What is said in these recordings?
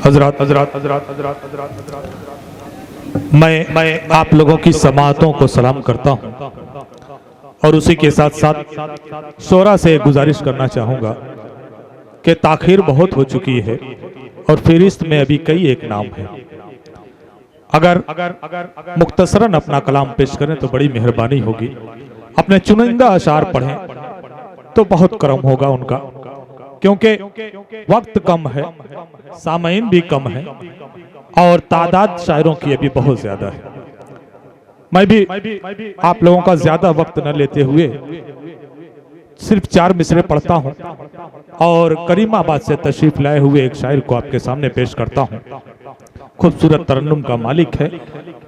हजरात हजरात हजरात हजरात हजरात हजरात मैं आप लोगों की समातों को सलाम करता हूं और उसी के साथ साथ शोरा से गुजारिश करना चाहूंगा कि ताखीर बहुत हो चुकी है और फहरिस्त में अभी कई एक नाम है। अगर मुख्तसरन अपना कलाम पेश करें तो बड़ी मेहरबानी होगी। अपने चुनिंदा अशार पढ़ें तो बहुत करम होगा उनका, क्योंकि वक्त कम है, सामईन भी कम है और तादाद शायरों की अभी बहुत ज्यादा है। मैं भी आप लोगों का ज्यादा वक्त न लेते हुए सिर्फ 4 मिसरे पढ़ता हूं और करीमाबाद से तशरीफ लाए हुए एक शायर को आपके सामने पेश करता हूं। खूबसूरत तरन्नुम का मालिक है,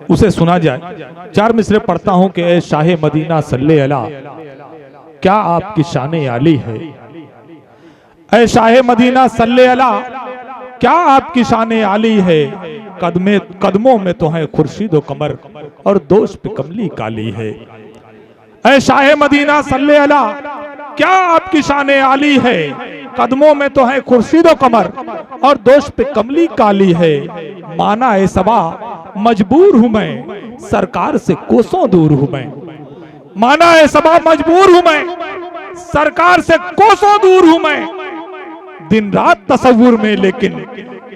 उसे सुना जाए। 4 मिसरे पढ़ता हूं कि ए शाहे मदीना सल्ले अला, क्या आपकी शान आली है। ऐ शाहे मदीना सल्ले अला, क्या आपकी शान आली है। कदमों में तो है खुर्शीद व कमर और दोष पे कमली काली है। ऐ शाहे मदीना सल्ले अला, क्या आपकी शान आली है। कदमों में तो है खुर्शीद व कमर और दोष पे कमली काली है। माना ए सबा मजबूर हूं मैं, सरकार से कोसों दूर हूं मैं। माना ए सबा मजबूर हूं मैं, सरकार से कोसों दूर हूं मैं। दिन रात तसव्वुर में लेकिन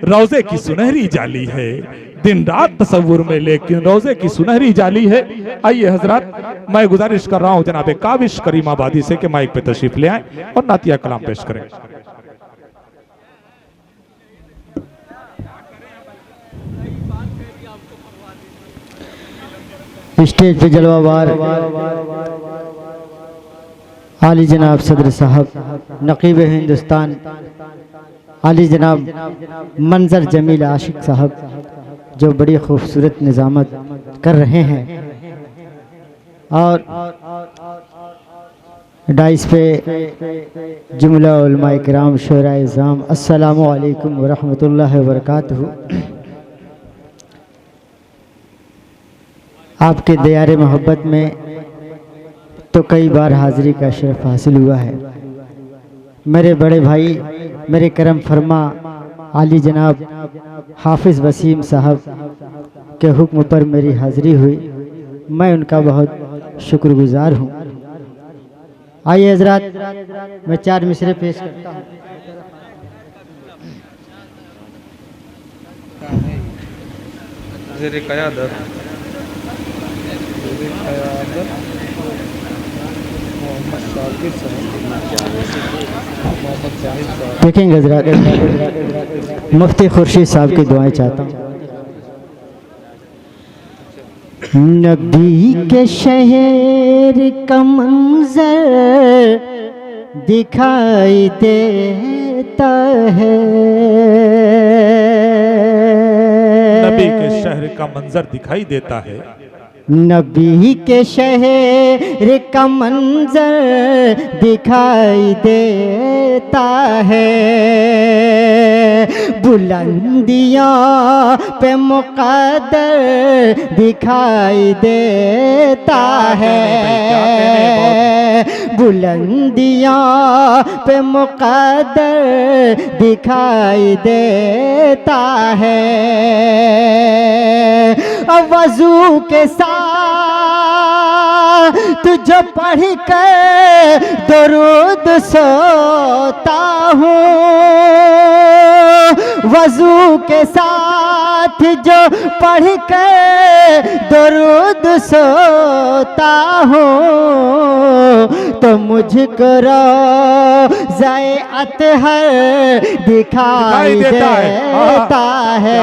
रोजे की सुनहरी जाली है। दिन रात तसव्वुर में लेकिन रोजे की सुनहरी जाली है। आइए हजरात, मैं गुजारिश कर रहा हूं जनाब काबिश करीमाबादी से कि माइक पे तशरीफ ले आए और नातिया कलाम पेश करें। स्टेज पे जलवावार आली जनाब सदर साहब नकीब हिंदुस्तान आली जनाब मंजर जमील आशिक साहब, जो बड़ी खूबसूरत निज़ामत कर रहे हैं। और डाइस पे जुमला उलमाए किराम शोराए इज़ाम, अस्सलामु अलैकुम व रहमतुल्लाहि व बरकातहू। आपके दियारे मोहब्बत में तो कई बार हाज़िरी का शरफ हासिल हुआ है। मेरे बड़े भाई, मेरे करम फरमा आली जनाब हाफिज़ वसीम साहब के हुक्म पर मेरी हाज़िरी हुई। मैं उनका बहुत शुक्रगुजार हूँ। आइए हजरात, मैं 4 मिसरे पेश करता हूँ। देखेंगे हजरात, मुफ्ती खुर्शीद साहब की दुआएं चाहता हूँ। नबी के शहर का मंजर दिखाई देता है। नबी के शहर का मंजर दिखाई देता है। नबी के शहर का मंजर दिखाई देता है। बुलंदियों पे मुक़द्दर दिखाई देता है। बुलंदियों पे मुक़द्दर दिखाई देता है। वज़ू के साथ तुझे पढ़ कर दरूद सोता हूँ। वज़ू के साथ जो पढ़ कर दरूद सोता हूँ तो मुझको रोज़ाए अतहर दिखाई देता है।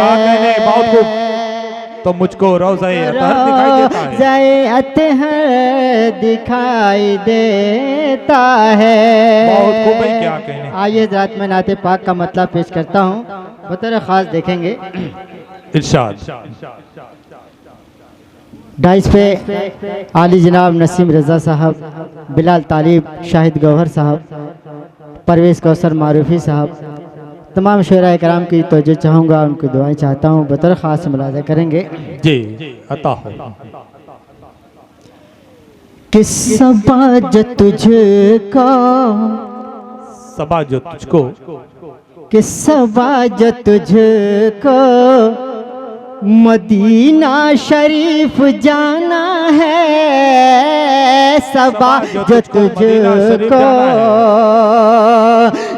तो मुझको रोज़ाए अतहर दिखाई देता है। रोज़ाए अतहर दिखाई देता है। बहुत खूब है, क्या कहने। आइए रात में नाते पाक का मतलब पेश करता हूँ, बतौर खास देखेंगे। इरशाद। डाइस पे आली जनाब नसीम रज़ा साहब, बिलाल तालिब, शाहिद गौहर साहब, परवेज़ कौसर मारूफी साहब, तमाम शोरा कराम की तवज्जो चाहूँगा, उनकी दुआएं चाहता हूँ। बतौर ख़ास मुलाज़ा करेंगे। जी अता हो। किस सबा जो तुझको, सबा जो तुझको कि सबा जो तुझको मदीना शरीफ जाना है, सबा जो तुझको,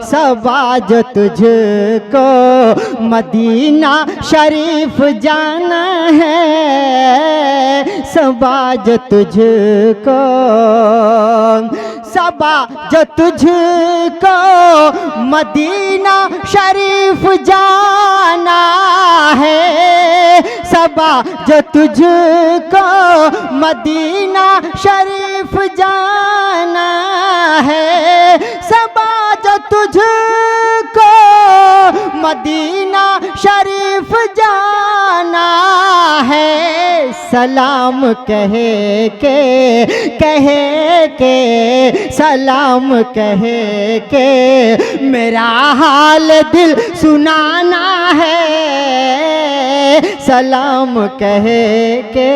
सबा जो तुझको मदीना शरीफ जाना है, सबा जो तुझको, सबा जो तुझको मदीना शरीफ जाना है, सबा जो तुझको मदीना शरीफ जाना है, सबा जो तुझको मदीना शरीफ जाना है, सलाम कह के सलाम कह के मेरा हाल दिल सुनाना है, सलाम कह के।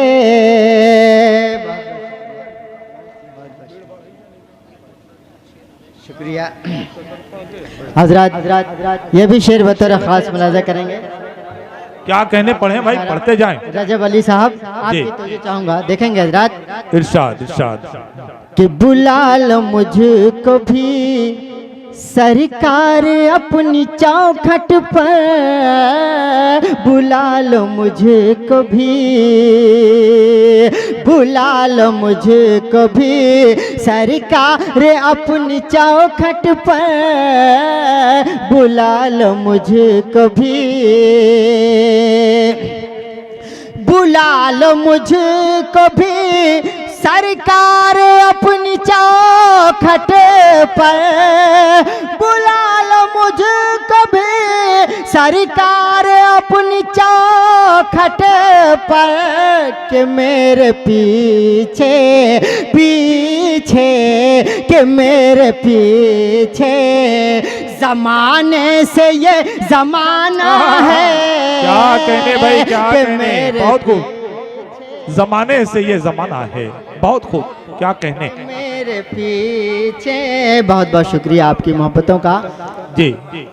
शुक्रिया हजरात, ये भी शेर बतौर खास मुलाजा करेंगे। क्या कहने पढ़े भाई, पढ़ते जाएं। रजब अली साहब आपकी तवज्जो चाहूंगा, देखेंगे हजरात। इरशाद इरशाद। कि बुला लो मुझको भी सरकार अपनी चौखट पर, बुला लो मुझको भी, बुला लो मुझको भी सरकार अपनी चौखट पर, बुला लो मुझको भी, बुला लो मुझको भी सरकार अपनी चौखट पर, बुला लो मुझको भी सरकार अपनी चौखट पर, कि मेरे पीछे पीछे, कि मेरे पीछे जमाने से ये जमाना है। क्या कहने भाई, क्या कहने, बहुत खूब। जमाने से ये जमाना है, बहुत खूब, क्या कहने। मेरे पीछे, बहुत बहुत शुक्रिया आपकी मोहब्बतों का जी,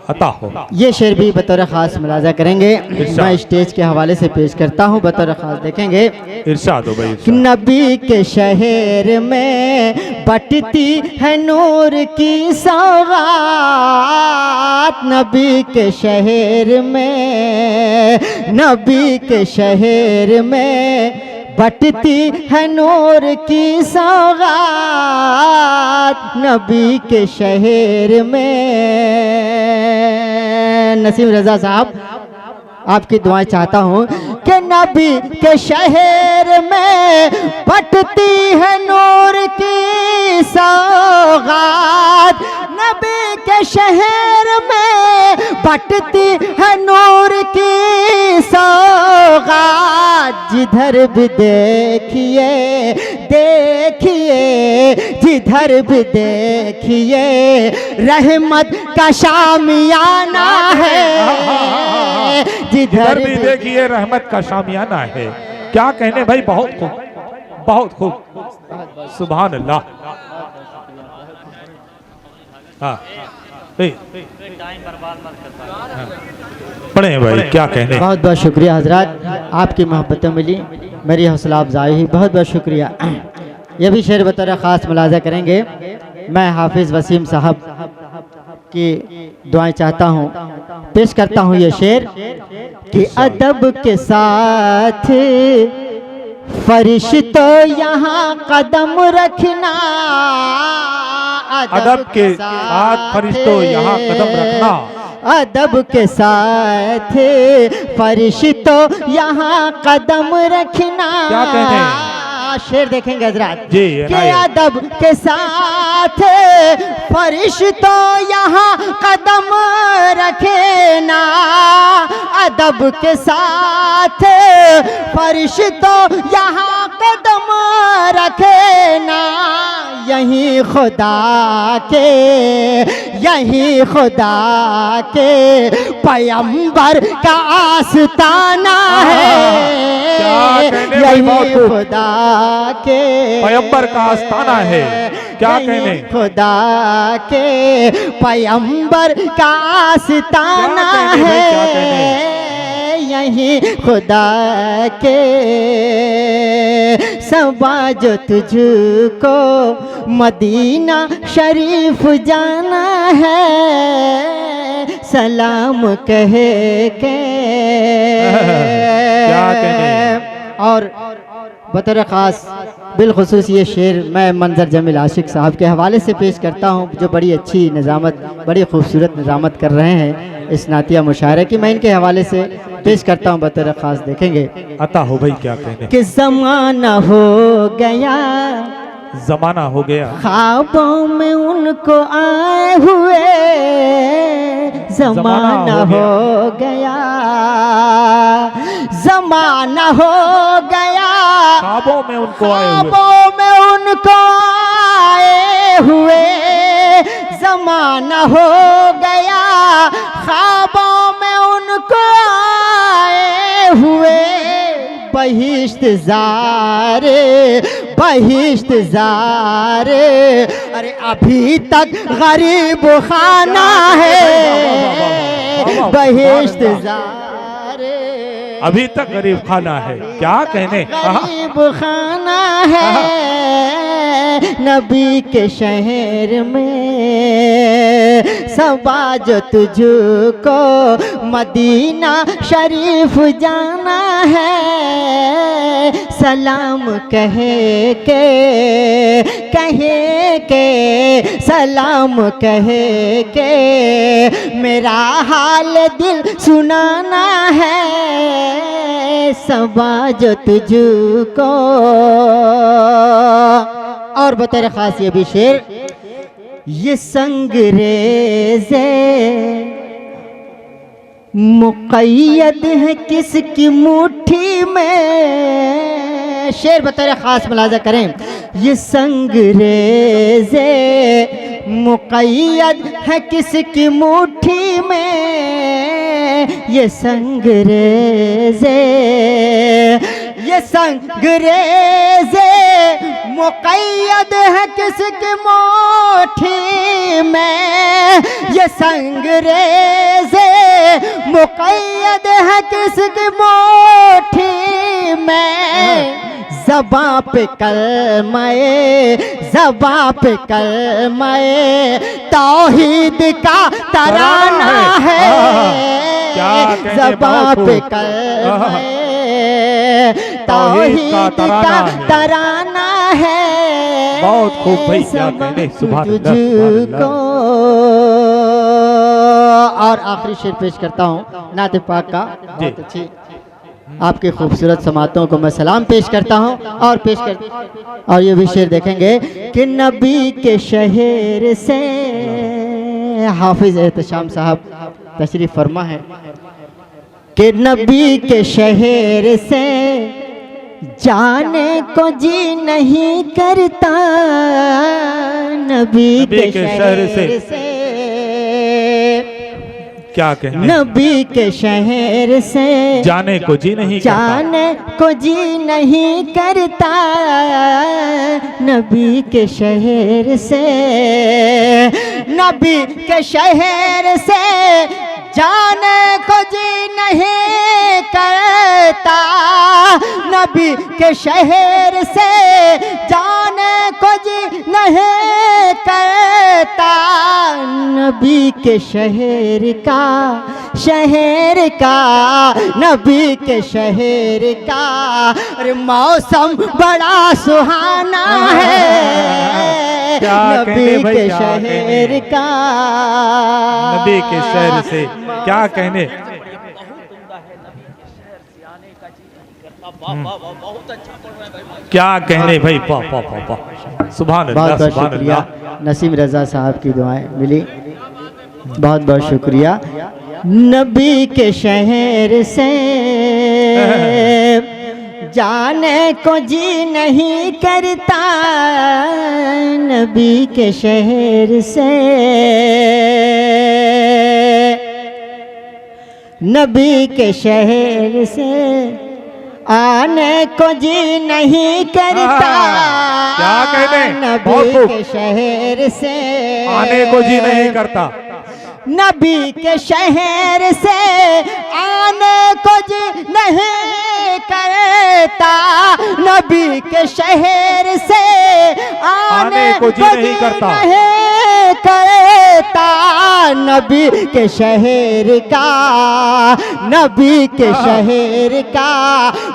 अता हो। ये शेर भी बतौर खास मुलाजा करेंगे, मैं स्टेज के हवाले से पेश करता हूँ, बतौर खास देखेंगे। इरशाद हो भाई। नबी के शहर में बटती है नूर की सौगात, नबी के शहर में, नबी के शहर में बटती है नूर की सौगात, नबी के शहर में। नसीम रजा साहब आपकी दुआएं चाहता हूँ कि नबी के शहर में बटती है नूर की सौगात, नबी के शहर में बटती है नूर की सौगात, जिधर भी देखिए देखिए, जिधर भी देखिए रहमत का शामियाना है, जिधर भी देखिए रहमत का शामियाना है। क्या कहने भाई, बहुत खूब, बहुत खूब, सुभान अल्लाह। हाँ पढ़े भाई, क्या कहने। बहुत बहुत शुक्रिया हजरात, आपकी मोहब्बतें मिली, मेरी हौसला अफजाई हुई, बहुत बहुत शुक्रिया। ये भी शेर बतौर ख़ास मुलाजा करेंगे। मैं हाफिज़ वसीम साहब की दुआएं चाहता हूँ, पेश करता हूँ ये शेर कि अदब के साथ फरिश्तों यहाँ कदम रखना, अदब के साथ फरिश्तों यहाँ कदम रखना, अदब के साथ फरिश्तों यहाँ कदम रखना। क्या कहते हैं, शेर देखेंगे हजरात जी, कि अदब के साथ फरिश्तों यहाँ कदम रखना, अदब के साथ फरिश्तों यहाँ कदम रखना, यही खुदा के, यही खुदा के पैगंबर का आस्ताना है, यही खुदा के पैगंबर का आस्ताना है, क्या यहीं कहने? खुदा के पैगंबर का आस्ताना क्या कहने भाई, क्या है, यहीं खुदा के सबा जो तुझको मदीना शरीफ जाना है, सलाम कहे के। क्या कहने? और बतौर ख़ास बिलखुसूस ये शेर मैं मंजर जमील आशिक साहब के हवाले से पेश करता हूँ, जो बड़ी अच्छी निज़ामत, बड़ी खूबसूरत निज़ामत कर रहे हैं इस नातिया मुशायरे की। मैं इनके हवाले से पेश करता हूँ बतौर ख़ास, देखेंगे। अता हो भाई, क्या कहने? कि ज़माना हो गया, जमाना हो गया, ख्वाबों में उनको आए हुए, ज़माना हो गया, ज़माना हो गया, ख्वाबों में उनको आए हुए, ख्वाबों में उनको आए हुए, ज़माना हो गया, ख्वाबों में उनको आए हुए, बहिश्त ज़ारे, बहिश्त ज़ारे, अरे अभी तक गरीब खाना है, बहिश्त ज़ारे, अभी तक गरीब खाना है। क्या कहने? गरीब खाना है, नबी के शहर में सबा जो तुझको मदीना शरीफ जाना है, सलाम कहे के सलाम कहे के, मेरा हाल दिल सुनाना है, सबा जो तुझको। और बतौर खास ये भी शेर, ये संगरेज़े मुक़य्यद है किसकी मुट्ठी में, शेर बतौर खास मुलाजा करें, ये संगरेज़े मुक़य्यद है किसकी मुट्ठी में, ये संगरेज़े, ये संगरेज़े मुक़य्यद है किसकी मुट्ठी में, ये संगरेज़े मुक़य्यद है किसकी मुट्ठी में, ज़बां पे कलमाए, ज़बां पे कलमाए तौहीद का तराना है, ज़बां पे कलमाए तौहीद का तराना है, बहुत खूब भाई, क्या कहने? सुभान अल्लाह, सुभान अल्लाह। और आखिरी शेर पेश करता हूँ नाते पाक का, बहुत अच्छी आपके खूबसूरत समातों को मैं सलाम पेश करता हूँ। और ये भी शेर देखेंगे कि नबी के शहर से, हाफिज एहतशाम साहब तशरीफ फरमा है, कि नबी के शहर से जाने को जी नहीं करता, नबी के शहर से, क्या कहने? नबी के शहर से जाने को जी नहीं करता, जाने को जी नहीं करता, नबी के शहर से, नबी के शहर से जाने को जी नहीं करता, नबी के शहर से जाने को जी नहीं करता, नबी के शहर का, नबी के शहर का, अरे मौसम बड़ा सुहाना है, नबी के शहर का, नबी के शहर से क्या कहने? क्या कहने भाई? पा पा पा पा, सुभान अल्लाह, बहुत बहुत सुभान शुक्रिया। अल्लाह। नसीम रज़ा साहब की दुआएं मिली, बहुत बहुत शुक्रिया। नबी के शहर से जाने को जी नहीं करता, नबी के शहर से, नबी के शहर से आने को जी नहीं करता क्या कहने? नबी के शहर से, आने को जी नहीं करता नबी के शहर से आने को जी नहीं करता, नबी के शहर से आने को जी नहीं करता, नबी के शहर का, नबी के शहर का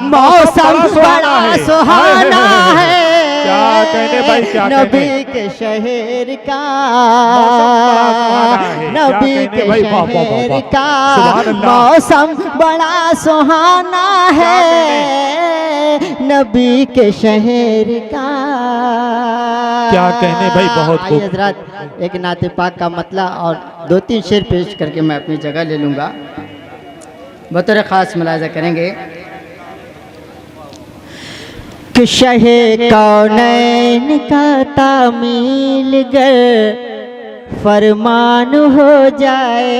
मौसम बड़ा सुहाना है। क्या कहने भाई, क्या नबी के शहर का, नबी के शहर का मौसम बड़ा सुहाना है, नबी के शहर का। क्या कहने भाई, बहुत खूब। हजरत एक नाते पाक का मतला और 2-3 शेर पेश करके मैं अपनी जगह ले लूँगा। बतौर ख़ास मुलाज़ा करेंगे कि शहे कौनैन का तामील गर फरमान हो जाए।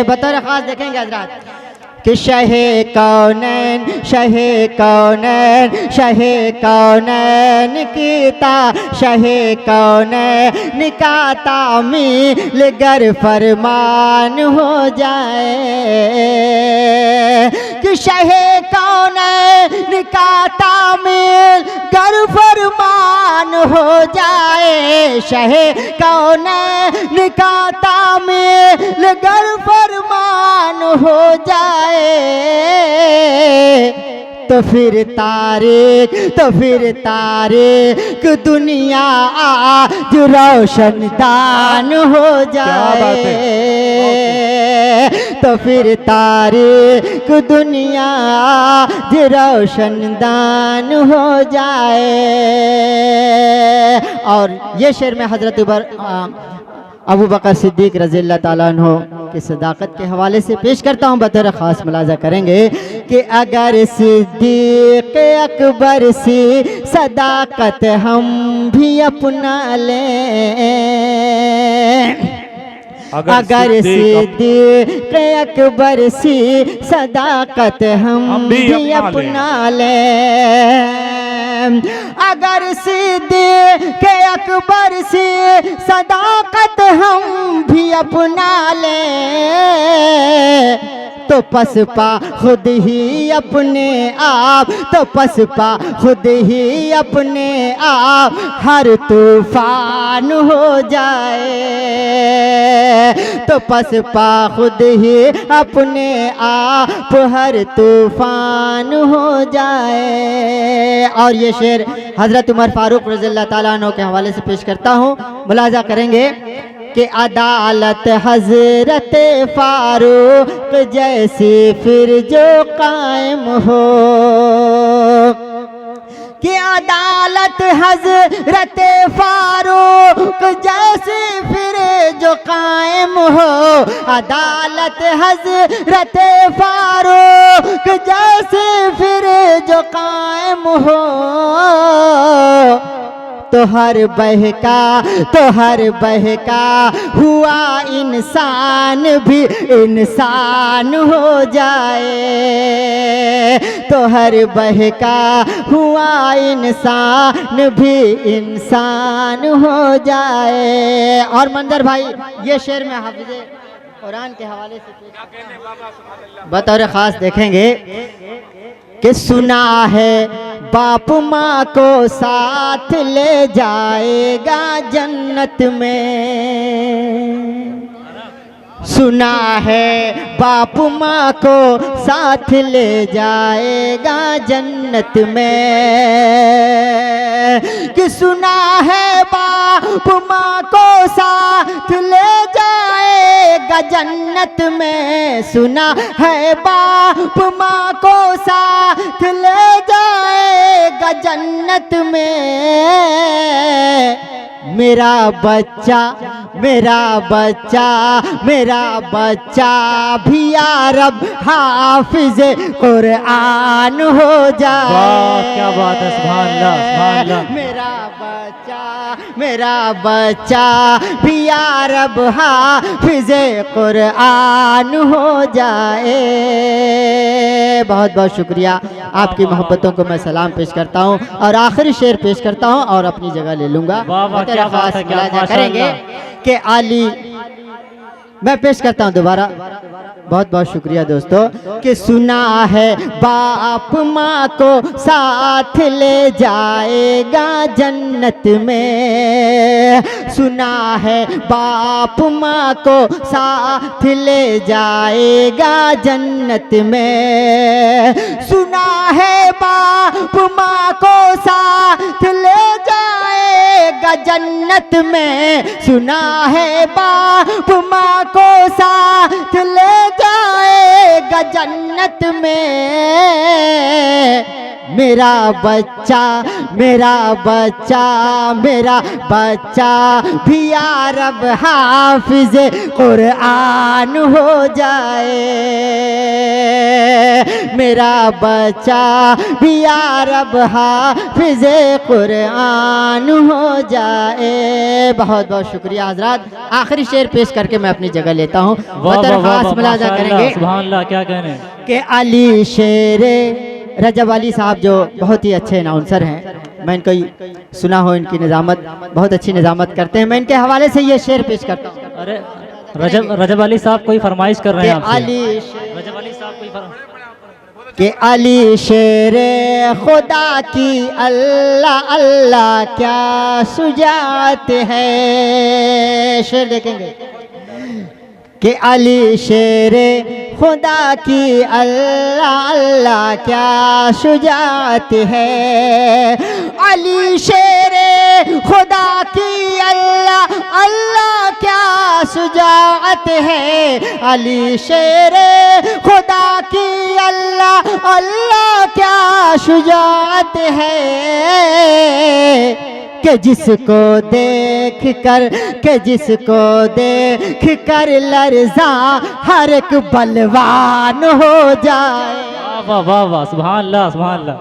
बतौर ख़ास देखेंगे हजरत कि शहे कौनैन, शहे कौनैन, शहे कौनैन कीता, शहे कौनैन का तामील गर फरमान हो जाए। कि शहे कौनैन का तामील गर फरमान हो जाए, शहे कौनैन का तामील गर फरमान हो जाए, तो फिर तारीख, तो फिर तारीख दुनिया आज रोशनदान हो जाए, तो फिर तारीख दुनिया आज रोशनदान हो जाए। और ये शेर में हजरत अबू बकर सिद्दीक रज़ी अल्लाह ताला अन्हो की सदाकत के हवाले से पेश करता हूँ। बतौर ख़ास मुलाज़ा करेंगे कि अगर सिद्दीक अकबर सी सदाकत हम भी अपना लें, अगर सिद्दीक अकबर सी सदाकत हम भी अपना लें, अगर सिद्दीक अकबर सी सदाकत हम भी अपना लें, तो पसपा खुद ही अपने आप, तो पसपा खुद ही अपने आप हर तूफान हो जाए, तो पसपा खुद ही अपने आप हर तूफान हो जाए। और ये शेर हज़रत उमर फारूक रज़ी अल्लाह ताला अन्हु के हवाले से पेश करता हूँ। मुलाज़ा करेंगे कि अदालत हज़रत फारूक जैसी फिर जो कायम हो, कि अदालत हज़रत फारूक जैसी फिर जो कायम हो, अदालत हज़रत फारूक जैसी फिर जो कायम हो, तो हर बहका, तो हर बहका हुआ इंसान भी इंसान हो जाए, तो हर बहका हुआ इंसान भी इंसान हो जाए। और मंजर भाई ये शेर में हाफिज़े कुरान के हवाले से बतौर ख़ास देखेंगे कि सुना है बाप माँ को साथ ले जाएगा जन्नत में, सुना है बाप माँ को साथ ले जाएगा जन्नत में, कि सुना है बाप माँ को साथ ले जाएगा जन्नत में, सुना है बाप माँ को साथ ले जाएगा जन्नत में। मेरा बच्चा, मेरा बच्चा, मेरा बच्चा भी या रब हाफिज कुरान हो जाए। वाह क्या बात है, सुभान अल्लाह, सुभान अल्लाह। मेरा बच्चा, मेरा बच्चा भी या रब हाफिज कुरान हो जाए। बहुत बहुत शुक्रिया। आपकी मोहब्बतों को मैं सलाम पेश करता हूँ और आखिरी शेर पेश करता हूँ और अपनी जगह ले लूँगा। वाह वाह, क्या बात है, क्या मुलाजा माशाअल्लाह। करेंगे कि आली, मैं पेश करता हूँ दोबारा। बहुत बहुत शुक्रिया दोस्तों। कि सुना है बाप माँ को साथ ले जाएगा जन्नत में, सुना है बाप माँ को साथ ले जाएगा जन्नत में, सुना है बाप माँ को साथ ले जाएगा जन्नत में, सुना है बाप माँ को साथ ले जाएगा जन्नत में। मेरा बच्चा मेरा बच्चा मेरा बच्चा भी या रब हाफिज कुरान हो जाए, मेरा बच्चा भी या रब हाफिज कुरान हो जाए। बहुत बहुत शुक्रिया हजरात। आखिरी शेर पेश करके मैं अपनी जगह लेता हूँ। खास मुलाजा करेंगे सुभान अल्लाह, क्या कहने। कि अली शेरे रजब अली साहब जो बहुत ही अच्छे अनाउंसर हैं, मैं इनको सुना हो, इनकी निज़ामत बहुत अच्छी निज़ामत करते हैं। मैं इनके हवाले से ये शेर पेश करता हूँ। अरे रजब अली साहब कोई फरमाइश कर रहे हैं आपसे। रजब अली साहब कोई फरमाइश कि अली शेरे खुदा की अल्लाह अल्लाह क्या सुजात है। शेर देखेंगे कि अली शेरे खुदा की अल्लाह अल्लाह क्या शुजात है, अली शेरे खुदा की अल्लाह अल्लाह क्या शुजात है, अली शेरे खुदा की अल्लाह अल्लाह क्या शुजात है। कि जिसको देख कर लर्जा हर एक बलवान हो जाए। वाह वाह वाह, सुभान अल्लाह सुभान अल्लाह।